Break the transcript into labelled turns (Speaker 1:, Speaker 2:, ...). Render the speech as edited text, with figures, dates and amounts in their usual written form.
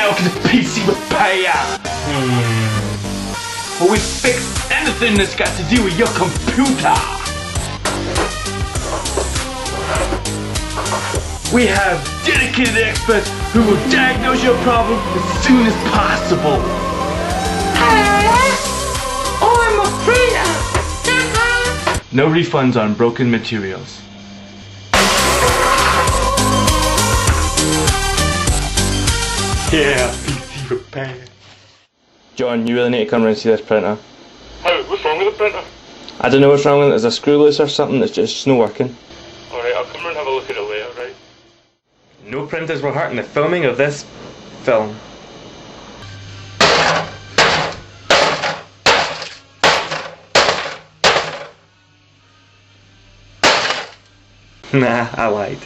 Speaker 1: Welcome to PC Repair! Well, we fix anything that's got to do with your computer! We have dedicated experts who will diagnose your problem as soon as possible!
Speaker 2: Oh, I'm afraid
Speaker 1: No refunds on broken materials. Yeah, PC Repair. John, you really need to come around and see this printer.
Speaker 3: How? What's wrong with the printer?
Speaker 1: I don't know what's wrong with it. There's a screw loose or something that's just not working.
Speaker 3: Alright, I'll come around and have a look at it later, right?
Speaker 1: No printers will hurt in the filming of this film. Nah, I lied.